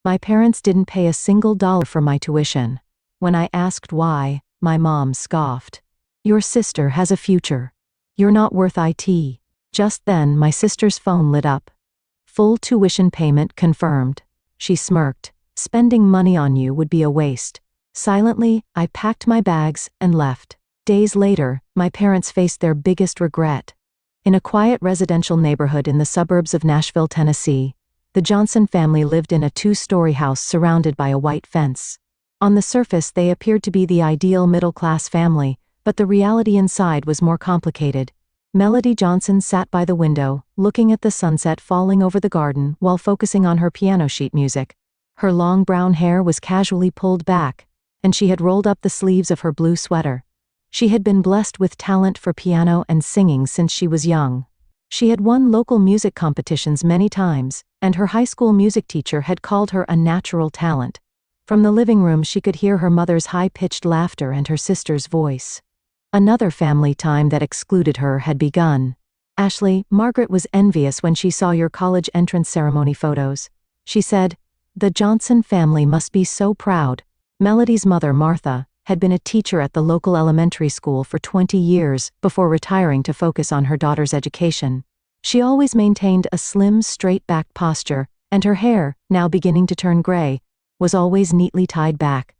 My parents didn't pay a single dollar for my tuition. When I asked why, my mom scoffed. Your sister has a future. You're not worth it. Just then my sister's phone lit up. Full tuition payment confirmed. She smirked. Spending money on you would be a waste. Silently, I packed my bags and left. Days later, my parents faced their biggest regret. In a quiet residential neighborhood in the suburbs of Nashville, Tennessee, the Johnson family lived in a 2-story house surrounded by a white fence. On the surface, they appeared to be the ideal middle-class family, but the reality inside was more complicated. Melody Johnson sat by the window, looking at the sunset falling over the garden while focusing on her piano sheet music. Her long brown hair was casually pulled back, and she had rolled up the sleeves of her blue sweater. She had been blessed with talent for piano and singing since she was young. She had won local music competitions many times, and her high school music teacher had called her a natural talent. From the living room she could hear her mother's high-pitched laughter and her sister's voice. Another family time that excluded her had begun. Ashley, Margaret was envious when she saw your college entrance ceremony photos. She said, "The Johnson family must be so proud." Melody's mother, Martha, had been a teacher at the local elementary school for 20 years before retiring to focus on her daughter's education. She always maintained a slim, straight-backed posture, and her hair, now beginning to turn gray, was always neatly tied back.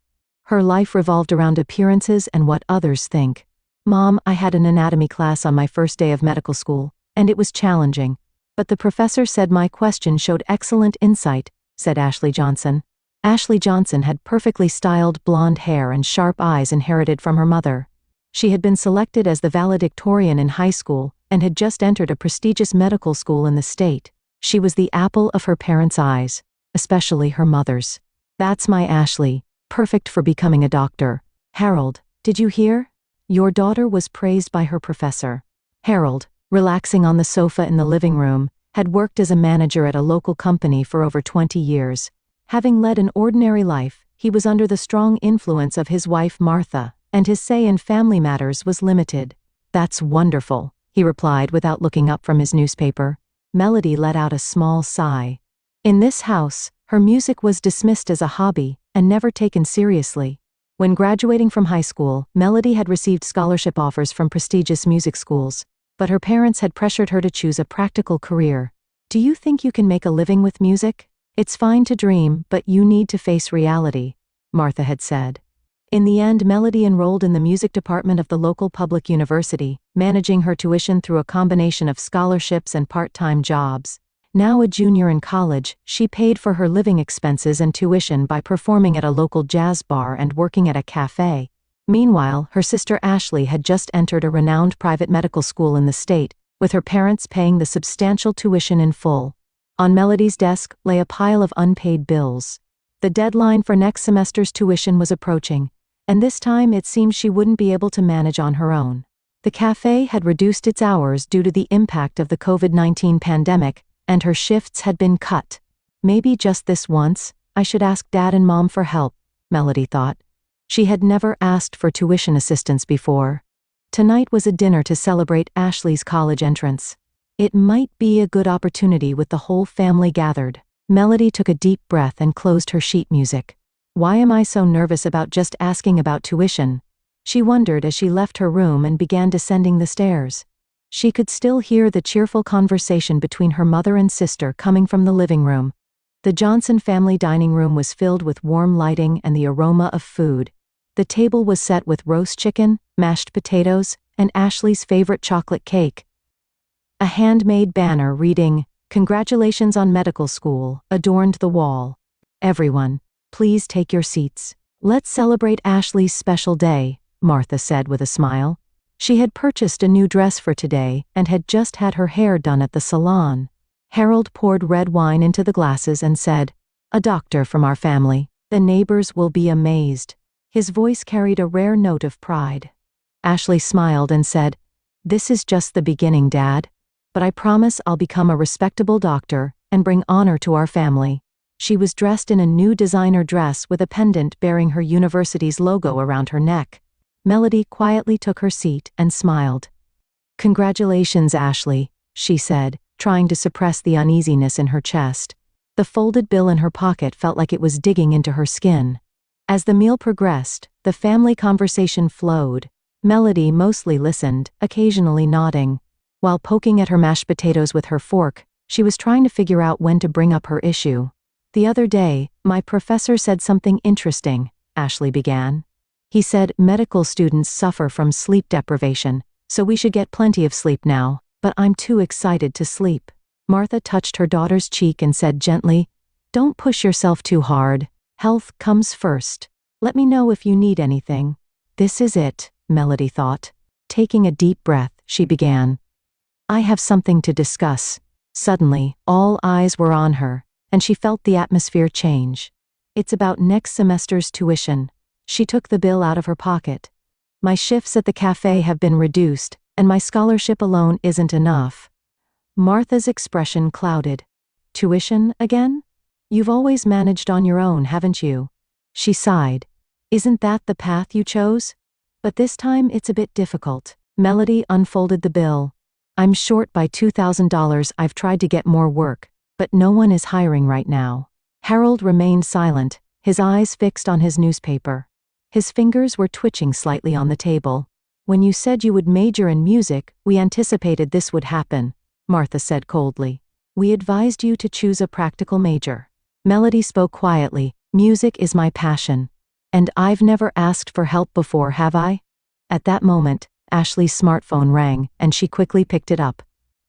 Her life revolved around appearances and what others think. "Mom, I had an anatomy class on my first day of medical school, and it was challenging. But the professor said my question showed excellent insight," said Ashley Johnson. Ashley Johnson had perfectly styled blonde hair and sharp eyes inherited from her mother. She had been selected as the valedictorian in high school and had just entered a prestigious medical school in the state. She was the apple of her parents' eyes, especially her mother's. "That's my Ashley, perfect for becoming a doctor. Harold, did you hear? Your daughter was praised by her professor." Harold, relaxing on the sofa in the living room, had worked as a manager at a local company for over 20 years. Having led an ordinary life, he was under the strong influence of his wife Martha, and his say in family matters was limited. "That's wonderful," he replied without looking up from his newspaper. Melody let out a small sigh. In this house, her music was dismissed as a hobby and never taken seriously. When graduating from high school, Melody had received scholarship offers from prestigious music schools, but her parents had pressured her to choose a practical career. "Do you think you can make a living with music? It's fine to dream, but you need to face reality," Martha had said. In the end, Melody enrolled in the music department of the local public university, managing her tuition through a combination of scholarships and part-time jobs. Now a junior in college, she paid for her living expenses and tuition by performing at a local jazz bar and working at a cafe. Meanwhile, her sister Ashley had just entered a renowned private medical school in the state, with her parents paying the substantial tuition in full. On Melody's desk lay a pile of unpaid bills. The deadline for next semester's tuition was approaching, and this time it seemed she wouldn't be able to manage on her own. The cafe had reduced its hours due to the impact of the COVID-19 pandemic, and her shifts had been cut. "Maybe just this once, I should ask Dad and Mom for help," Melody thought. She had never asked for tuition assistance before. Tonight was a dinner to celebrate Ashley's college entrance. It might be a good opportunity with the whole family gathered. Melody took a deep breath and closed her sheet music. "Why am I so nervous about just asking about tuition?" she wondered as she left her room and began descending the stairs. She could still hear the cheerful conversation between her mother and sister coming from the living room. The Johnson family dining room was filled with warm lighting and the aroma of food. The table was set with roast chicken, mashed potatoes, and Ashley's favorite chocolate cake. A handmade banner reading, "Congratulations on medical school," adorned the wall. "Everyone, please take your seats. Let's celebrate Ashley's special day," Martha said with a smile. She had purchased a new dress for today and had just had her hair done at the salon. Harold poured red wine into the glasses and said, "A doctor from our family. The neighbors will be amazed." His voice carried a rare note of pride. Ashley smiled and said, "This is just the beginning, Dad. But I promise I'll become a respectable doctor and bring honor to our family." She was dressed in a new designer dress with a pendant bearing her university's logo around her neck. Melody quietly took her seat and smiled. "Congratulations, Ashley," she said, trying to suppress the uneasiness in her chest. The folded bill in her pocket felt like it was digging into her skin. As the meal progressed, the family conversation flowed. Melody mostly listened, occasionally nodding. While poking at her mashed potatoes with her fork, she was trying to figure out when to bring up her issue. "The other day, my professor said something interesting," Ashley began. "He said medical students suffer from sleep deprivation, so we should get plenty of sleep now, but I'm too excited to sleep." Martha touched her daughter's cheek and said gently, "Don't push yourself too hard. Health comes first. Let me know if you need anything." "This is it," Melody thought. Taking a deep breath, she began. "I have something to discuss." Suddenly, all eyes were on her, and she felt the atmosphere change. "It's about next semester's tuition." She took the bill out of her pocket. "My shifts at the cafe have been reduced, and my scholarship alone isn't enough." Martha's expression clouded. "Tuition again? You've always managed on your own, haven't you?" She sighed. "Isn't that the path you chose? But this time it's a bit difficult." Melody unfolded the bill. "I'm short by $2,000. I've tried to get more work, but no one is hiring right now." Harold remained silent, his eyes fixed on his newspaper. His fingers were twitching slightly on the table. "When you said you would major in music, we anticipated this would happen," Martha said coldly. "We advised you to choose a practical major." Melody spoke quietly. "Music is my passion. And I've never asked for help before, have I?" At that moment, Ashley's smartphone rang, and she quickly picked it up.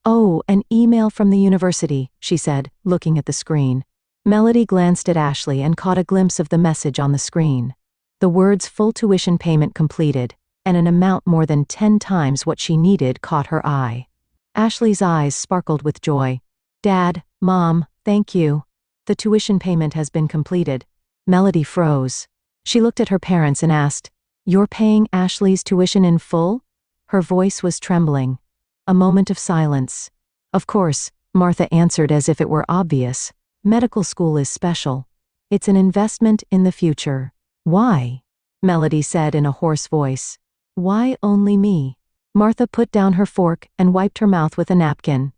"Oh, an email from the university," she said, looking at the screen. Melody glanced at Ashley and caught a glimpse of the message on the screen. The words "full tuition payment completed," and an amount more than 10 times what she needed caught her eye. Ashley's eyes sparkled with joy. "Dad, Mom, thank you. The tuition payment has been completed." Melody froze. She looked at her parents and asked, "You're paying Ashley's tuition in full?" Her voice was trembling. A moment of silence. "Of course," Martha answered as if it were obvious. "Medical school is special. It's an investment in the future." "Why?" Melody said in a hoarse voice. "Why only me?" Martha put down her fork and wiped her mouth with a napkin.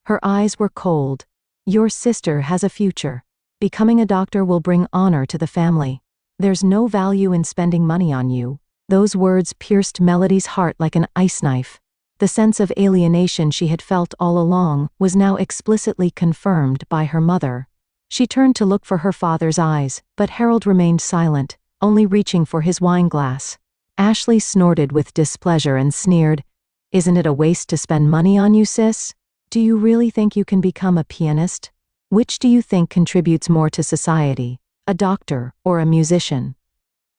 Her eyes were cold. "Your sister has a future. Becoming a doctor will bring honor to the family. There's no value in spending money on you." Those words pierced Melody's heart like an ice knife. The sense of alienation she had felt all along was now explicitly confirmed by her mother. She turned to look for her father's eyes, but Harold remained silent, only reaching for his wine glass. Ashley snorted with displeasure and sneered, "Isn't it a waste to spend money on you, sis? Do you really think you can become a pianist? Which do you think contributes more to society, a doctor or a musician?"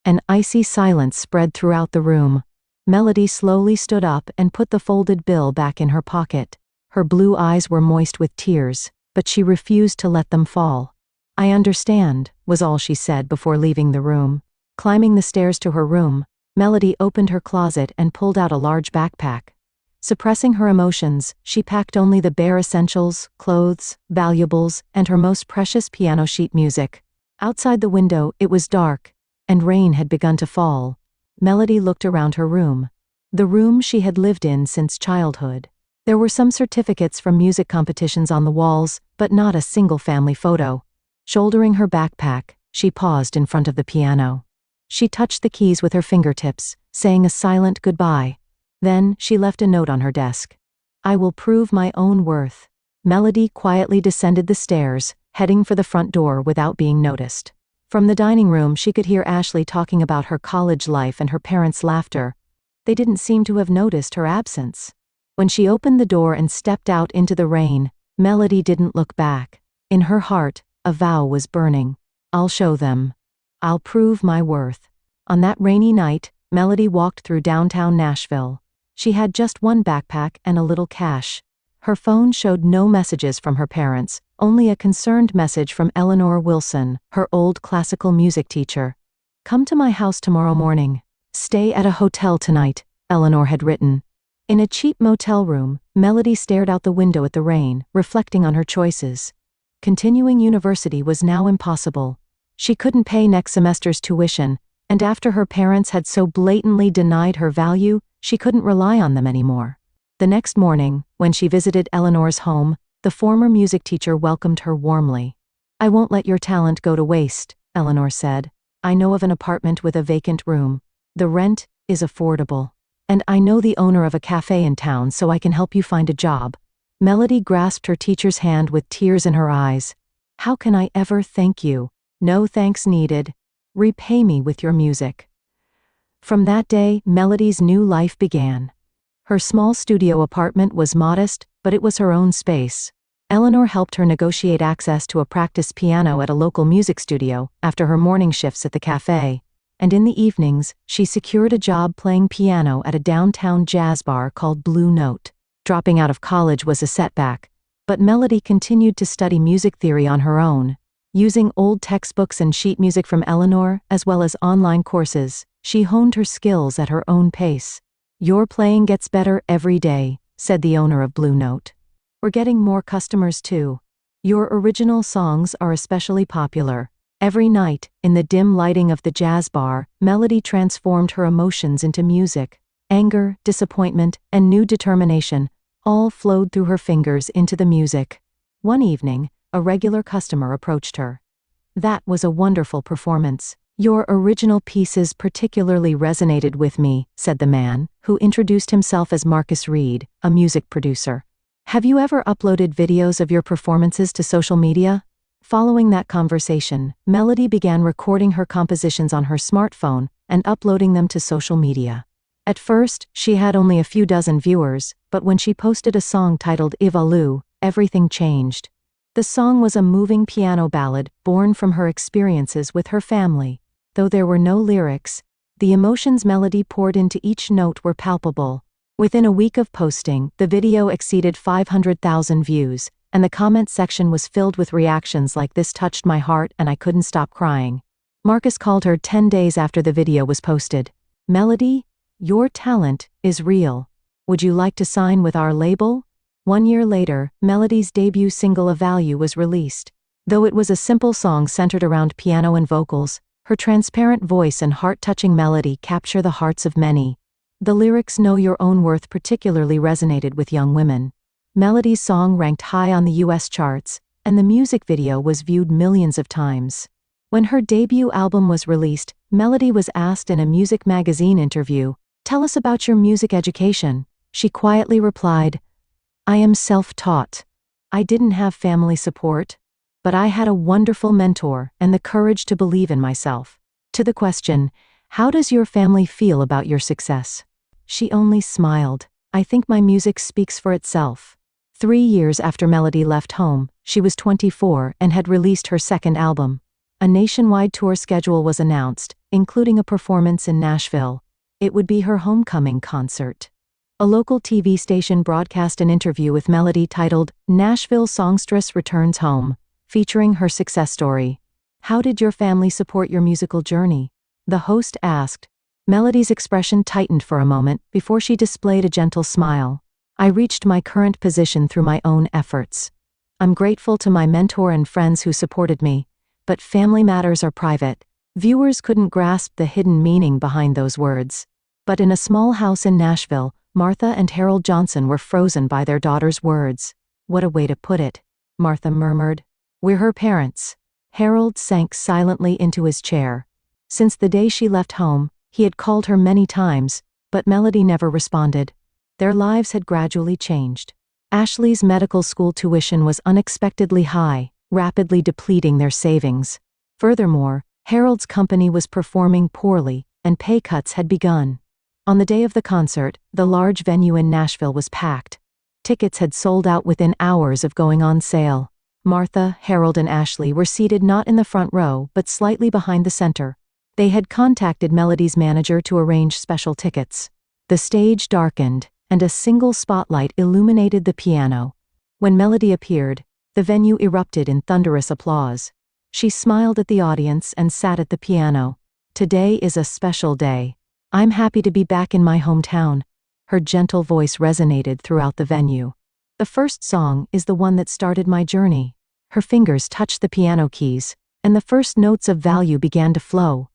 An icy silence spread throughout the room. Melody slowly stood up and put the folded bill back in her pocket. Her blue eyes were moist with tears, but she refused to let them fall. "I understand," was all she said before leaving the room. Climbing the stairs to her room, Melody opened her closet and pulled out a large backpack. Suppressing her emotions, she packed only the bare essentials, clothes, valuables, and her most precious piano sheet music. Outside the window, it was dark, and rain had begun to fall. Melody looked around her room. The room she had lived in since childhood. There were some certificates from music competitions on the walls, but not a single family photo. Shouldering her backpack, she paused in front of the piano. She touched the keys with her fingertips, saying a silent goodbye. Then she left a note on her desk. "I will prove my own worth." Melody quietly descended the stairs, heading for the front door without being noticed. From the dining room she could hear Ashley talking about her college life and her parents' laughter. They didn't seem to have noticed her absence. When she opened the door and stepped out into the rain, Melody didn't look back. In her heart, a vow was burning. "I'll show them. I'll prove my worth." On that rainy night, Melody walked through downtown Nashville. She had just one backpack and a little cash. Her phone showed no messages from her parents, only a concerned message from Eleanor Wilson, her old classical music teacher. "Come to my house tomorrow morning. Stay at a hotel tonight," Eleanor had written. In a cheap motel room, Melody stared out the window at the rain, reflecting on her choices. Continuing university was now impossible. She couldn't pay next semester's tuition, and after her parents had so blatantly denied her value, she couldn't rely on them anymore. The next morning, when she visited Eleanor's home, the former music teacher welcomed her warmly. I won't let your talent go to waste, Eleanor said. I know of an apartment with a vacant room. The rent is affordable. And I know the owner of a cafe in town, so I can help you find a job. Melody grasped her teacher's hand with tears in her eyes. How can I ever thank you? No thanks needed. Repay me with your music. From that day, Melody's new life began. Her small studio apartment was modest, but it was her own space. Eleanor helped her negotiate access to a practice piano at a local music studio after her morning shifts at the cafe, and in the evenings, she secured a job playing piano at a downtown jazz bar called Blue Note. Dropping out of college was a setback, but Melody continued to study music theory on her own. Using old textbooks and sheet music from Eleanor, as well as online courses, she honed her skills at her own pace. Your playing gets better every day, said the owner of Blue Note. We're getting more customers too. Your original songs are especially popular. Every night, in the dim lighting of the jazz bar, Melody transformed her emotions into music. Anger, disappointment, and new determination all flowed through her fingers into the music. One evening, a regular customer approached her. That was a wonderful performance. Your original pieces particularly resonated with me, said the man, who introduced himself as Marcus Reed, a music producer. Have you ever uploaded videos of your performances to social media? Following that conversation, Melody began recording her compositions on her smartphone and uploading them to social media. At first, she had only a few dozen viewers, but when she posted a song titled Ivalu, everything changed. The song was a moving piano ballad born from her experiences with her family. Though there were no lyrics, the emotions Melody poured into each note were palpable. Within a week of posting, the video exceeded 500,000 views, and the comment section was filled with reactions like "This touched my heart and I couldn't stop crying." Marcus called her 10 days after the video was posted. Melody, your talent is real. Would you like to sign with our label? 1 year later, Melody's debut single "A Value" was released. Though it was a simple song centered around piano and vocals, her transparent voice and heart-touching melody capture the hearts of many. The lyrics "Know Your Own Worth" particularly resonated with young women. Melody's song ranked high on the US charts, and the music video was viewed millions of times. When her debut album was released, Melody was asked in a music magazine interview, "Tell us about your music education." She quietly replied, "I am self-taught. I didn't have family support, but I had a wonderful mentor and the courage to believe in myself." To the question, "How does your family feel about your success?" she only smiled. "I think my music speaks for itself." 3 years after Melody left home, she was 24 and had released her second album. A nationwide tour schedule was announced, including a performance in Nashville. It would be her homecoming concert. A local TV station broadcast an interview with Melody titled "Nashville Songstress Returns Home," featuring her success story. "How did your family support your musical journey?" the host asked. Melody's expression tightened for a moment before she displayed a gentle smile. "I reached my current position through my own efforts. I'm grateful to my mentor and friends who supported me, but family matters are private." Viewers couldn't grasp the hidden meaning behind those words. But in a small house in Nashville, Martha and Harold Johnson were frozen by their daughter's words. "What a way to put it," Martha murmured. "We're her parents." Harold sank silently into his chair. Since the day she left home, he had called her many times, but Melody never responded. Their lives had gradually changed. Ashley's medical school tuition was unexpectedly high, rapidly depleting their savings. Furthermore, Harold's company was performing poorly, and pay cuts had begun. On the day of the concert, the large venue in Nashville was packed. Tickets had sold out within hours of going on sale. Martha, Harold, and Ashley were seated not in the front row but slightly behind the center. They had contacted Melody's manager to arrange special tickets. The stage darkened, and a single spotlight illuminated the piano. When Melody appeared, the venue erupted in thunderous applause. She smiled at the audience and sat at the piano. "Today is a special day. I'm happy to be back in my hometown." Her gentle voice resonated throughout the venue. "The first song is the one that started my journey." Her fingers touched the piano keys, and the first notes of Value began to flow.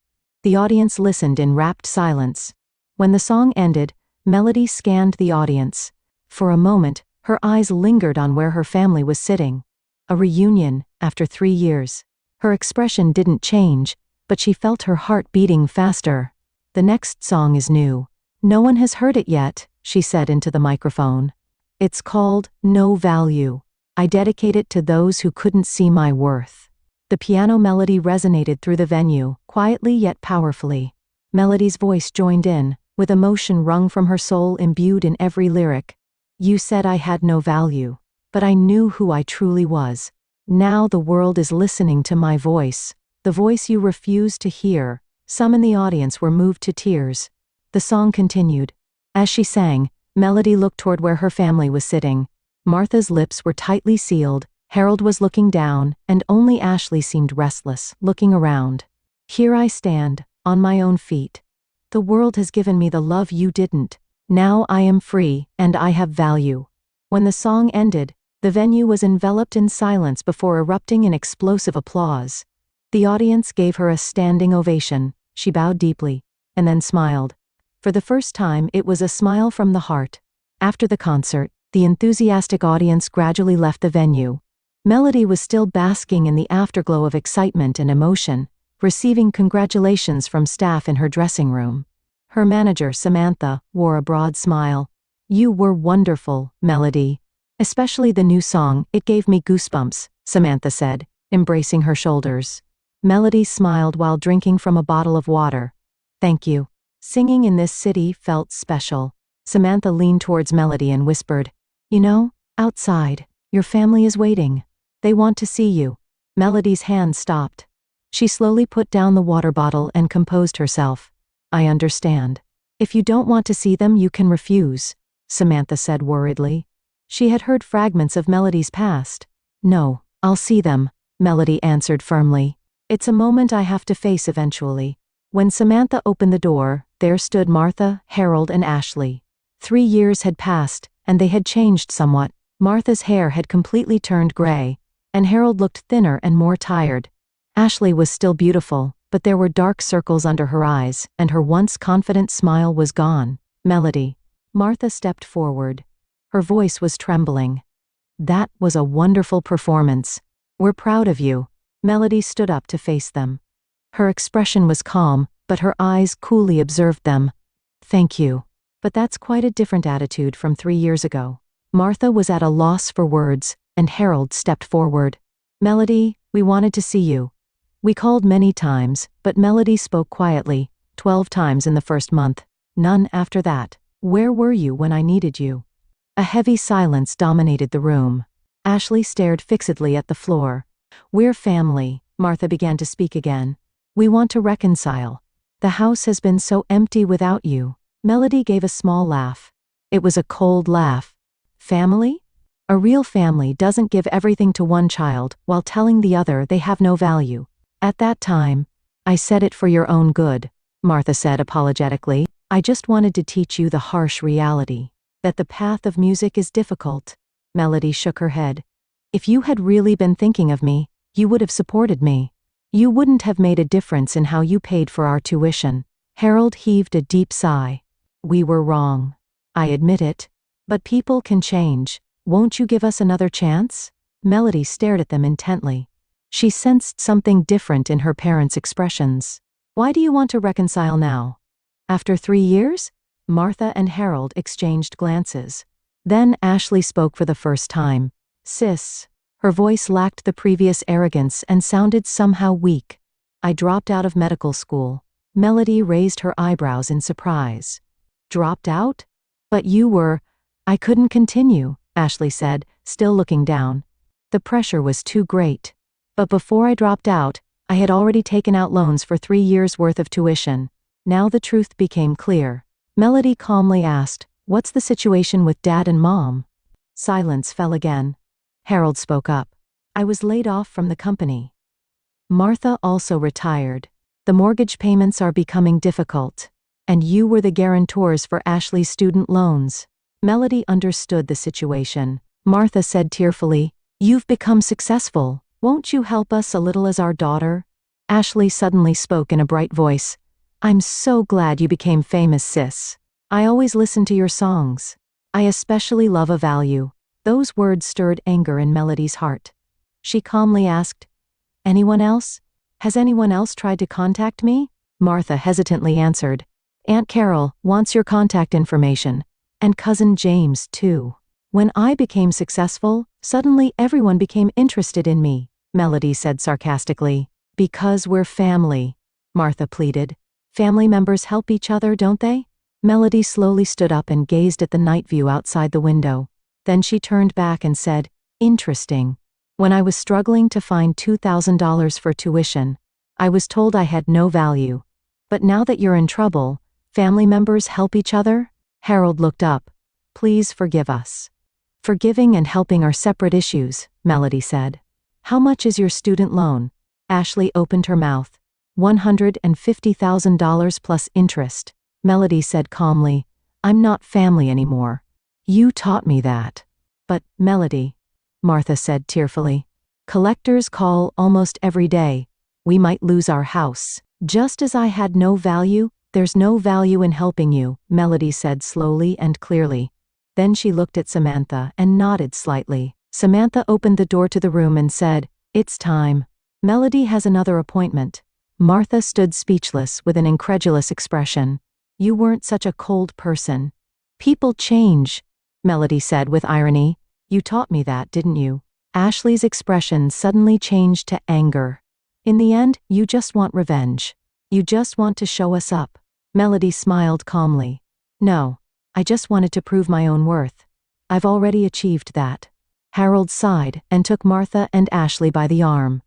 The audience listened in rapt silence. When the song ended, Melody scanned the audience. For a moment, her eyes lingered on where her family was sitting. A reunion, after 3 years. Her expression didn't change, but she felt her heart beating faster. The next song is new. No one has heard it yet, she said into the microphone. It's called No Value. I dedicate it to those who couldn't see my worth. The piano melody resonated through the venue, quietly yet powerfully. Melody's voice joined in, with emotion wrung from her soul imbued in every lyric. You said I had no value, but I knew who I truly was. Now the world is listening to my voice, the voice you refused to hear. Some in the audience were moved to tears. The song continued. As she sang, Melody looked toward where her family was sitting. Martha's lips were tightly sealed, Harold was looking down, and only Ashley seemed restless, looking around. Here I stand, on my own feet. The world has given me the love you didn't. Now I am free, and I have value. When the song ended, the venue was enveloped in silence before erupting in explosive applause. The audience gave her a standing ovation. She bowed deeply, and then smiled. For the first time, it was a smile from the heart. After the concert, the enthusiastic audience gradually left the venue. Melody was still basking in the afterglow of excitement and emotion, receiving congratulations from staff in her dressing room. Her manager, Samantha, wore a broad smile. You were wonderful, Melody. Especially the new song, it gave me goosebumps, Samantha said, embracing her shoulders. Melody smiled while drinking from a bottle of water. Thank you. Singing in this city felt special. Samantha leaned towards Melody and whispered, You know, outside, your family is waiting. They want to see you. Melody's hand stopped. She slowly put down the water bottle and composed herself. I understand. If you don't want to see them, you can refuse, Samantha said worriedly. She had heard fragments of Melody's past. No, I'll see them, Melody answered firmly. It's a moment I have to face eventually. When Samantha opened the door, there stood Martha, Harold, and Ashley. 3 years had passed, and they had changed somewhat. Martha's hair had completely turned gray, and Harold looked thinner and more tired. Ashley was still beautiful, but there were dark circles under her eyes, and her once confident smile was gone. Melody. Martha stepped forward. Her voice was trembling. That was a wonderful performance. We're proud of you. Melody stood up to face them. Her expression was calm, but her eyes coolly observed them. Thank you. But that's quite a different attitude from 3 years ago. Martha was at a loss for words, and Harold stepped forward. Melody, we wanted to see you. We called many times, but Melody spoke quietly, 12 times in the first month. None after that. Where were you when I needed you? A heavy silence dominated the room. Ashley stared fixedly at the floor. We're family, Martha began to speak again. We want to reconcile. The house has been so empty without you. Melody gave a small laugh. It was a cold laugh. Family? A real family doesn't give everything to one child while telling the other they have no value. At that time, I said it for your own good, Martha said apologetically. I just wanted to teach you the harsh reality, that the path of music is difficult. Melody shook her head. If you had really been thinking of me, you would have supported me. You wouldn't have made a difference in how you paid for our tuition. Harold heaved a deep sigh. We were wrong. I admit it. But people can change. Won't you give us another chance? Melody stared at them intently. She sensed something different in her parents' expressions. Why do you want to reconcile now? After 3 years? Martha and Harold exchanged glances. Then Ashley spoke for the first time. Sis. Her voice lacked the previous arrogance and sounded somehow weak. I dropped out of medical school. Melody raised her eyebrows in surprise. Dropped out? But you were. I couldn't continue, Ashley said, still looking down. The pressure was too great. But before I dropped out, I had already taken out loans for 3 years' worth of tuition. Now the truth became clear. Melody calmly asked, What's the situation with Dad and Mom? Silence fell again. Harold spoke up. I was laid off from the company. Martha also retired. The mortgage payments are becoming difficult. And you were the guarantors for Ashley's student loans. Melody understood the situation. Martha said tearfully, You've become successful. Won't you help us a little as our daughter? Ashley suddenly spoke in a bright voice. I'm so glad you became famous, sis. I always listen to your songs. I especially love A Value. Those words stirred anger in Melody's heart. She calmly asked, "Anyone else? Has anyone else tried to contact me?" Martha hesitantly answered, "Aunt Carol wants your contact information, and Cousin James, too. When I became successful, suddenly everyone became interested in me," Melody said sarcastically. "Because we're family," Martha pleaded. "Family members help each other, don't they?" Melody slowly stood up and gazed at the night view outside the window. Then she turned back and said, "Interesting. When I was struggling to find $2,000 for tuition, I was told I had no value. But now that you're in trouble, family members help each other?" Harold looked up. "Please forgive us. Forgiving and helping are separate issues," Melody said. "How much is your student loan?" Ashley opened her mouth. $150,000 plus interest. Melody said calmly, "I'm not family anymore. You taught me that." "But, Melody," Martha said tearfully, "collectors call almost every day. We might lose our house. Just as I had no value, there's no value in helping you," Melody said slowly and clearly. Then she looked at Samantha and nodded slightly. Samantha opened the door to the room and said, "It's time. Melody has another appointment." Martha stood speechless with an incredulous expression. "You weren't such a cold person." "People change," Melody said with irony. "You taught me that, didn't you?" Ashley's expression suddenly changed to anger. "In the end, you just want revenge. You just want to show us up." Melody smiled calmly. "No, I just wanted to prove my own worth. I've already achieved that." Harold sighed and took Martha and Ashley by the arm.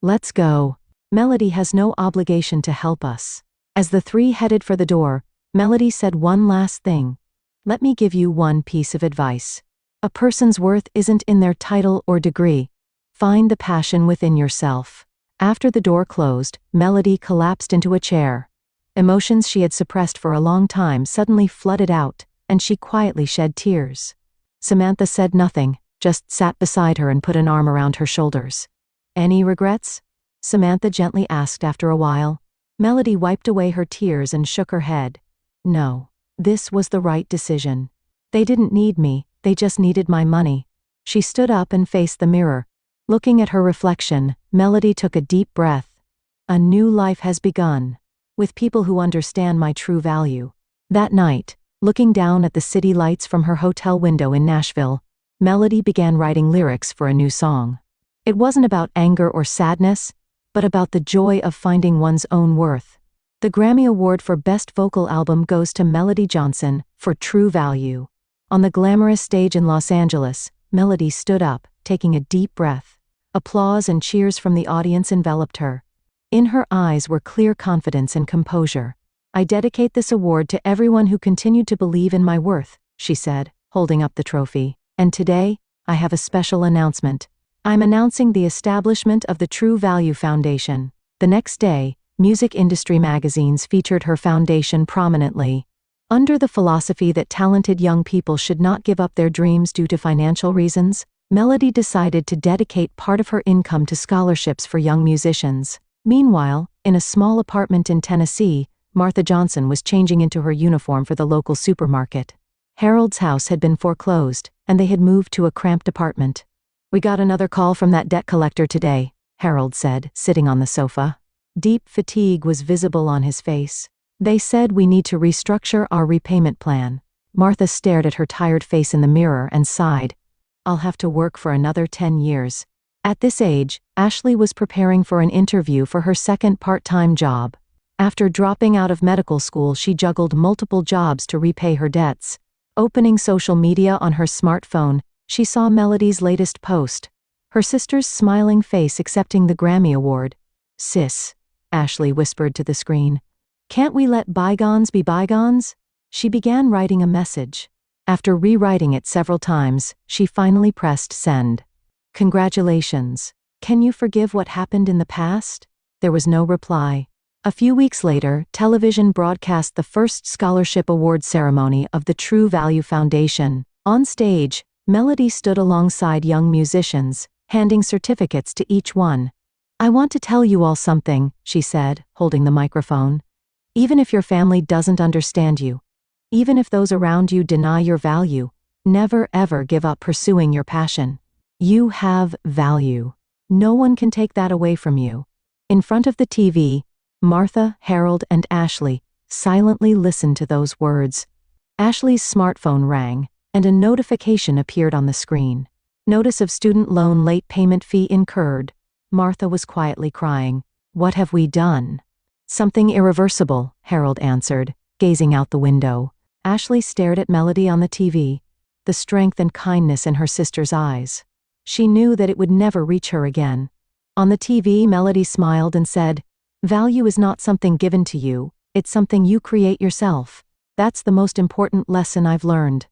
"Let's go. Melody has no obligation to help us." As the three headed for the door, Melody said one last thing. "Let me give you one piece of advice. A person's worth isn't in their title or degree. Find the passion within yourself." After the door closed, Melody collapsed into a chair. Emotions she had suppressed for a long time suddenly flooded out, and she quietly shed tears. Samantha said nothing, just sat beside her and put an arm around her shoulders. "Any regrets?" Samantha gently asked after a while. Melody wiped away her tears and shook her head. "No. This was the right decision. They didn't need me, they just needed my money." She stood up and faced the mirror. Looking at her reflection, Melody took a deep breath. "A new life has begun. With people who understand my true value." That night, looking down at the city lights from her hotel window in Nashville, Melody began writing lyrics for a new song. It wasn't about anger or sadness, but about the joy of finding one's own worth. The Grammy Award for Best Vocal Album goes to Melody Johnson for True Value. On the glamorous stage in Los Angeles, Melody stood up, taking a deep breath. Applause and cheers from the audience enveloped her. In her eyes were clear confidence and composure. "I dedicate this award to everyone who continued to believe in my worth," she said, holding up the trophy. "And today, I have a special announcement. I'm announcing the establishment of the True Value Foundation." The next day, music industry magazines featured her foundation prominently. Under the philosophy that talented young people should not give up their dreams due to financial reasons, Melody decided to dedicate part of her income to scholarships for young musicians. Meanwhile, in a small apartment in Tennessee, Martha Johnson was changing into her uniform for the local supermarket. Harold's house had been foreclosed, and they had moved to a cramped apartment. "We got another call from that debt collector today," Harold said, sitting on the sofa. Deep fatigue was visible on his face. "They said we need to restructure our repayment plan." Martha stared at her tired face in the mirror and sighed. "I'll have to work for another 10 years. At this age, Ashley was preparing for an interview for her second part-time job. After dropping out of medical school, she juggled multiple jobs to repay her debts. Opening social media on her smartphone, she saw Melody's latest post. Her sister's smiling face accepting the Grammy Award. "Sis," Ashley whispered to the screen. "Can't we let bygones be bygones?" She began writing a message. After rewriting it several times, she finally pressed send. "Congratulations. Can you forgive what happened in the past?" There was no reply. A few weeks later, television broadcast the first scholarship award ceremony of the True Value Foundation. On stage, Melody stood alongside young musicians, handing certificates to each one. "I want to tell you all something," she said, holding the microphone. "Even if your family doesn't understand you, even if those around you deny your value, never ever give up pursuing your passion. You have value. No one can take that away from you. In front of the TV, Martha, Harold, and Ashley silently listened to those words. Ashley's smartphone rang, and a notification appeared on the screen. Notice of student loan late payment fee incurred. Martha was quietly crying. What have we done? Something irreversible, Harold answered, gazing out the window. Ashley stared at Melody on the TV, the strength and kindness in her sister's eyes. She knew that it would never reach her again. On the TV, Melody smiled and said, "Value is not something given to you, it's something you create yourself. That's the most important lesson I've learned."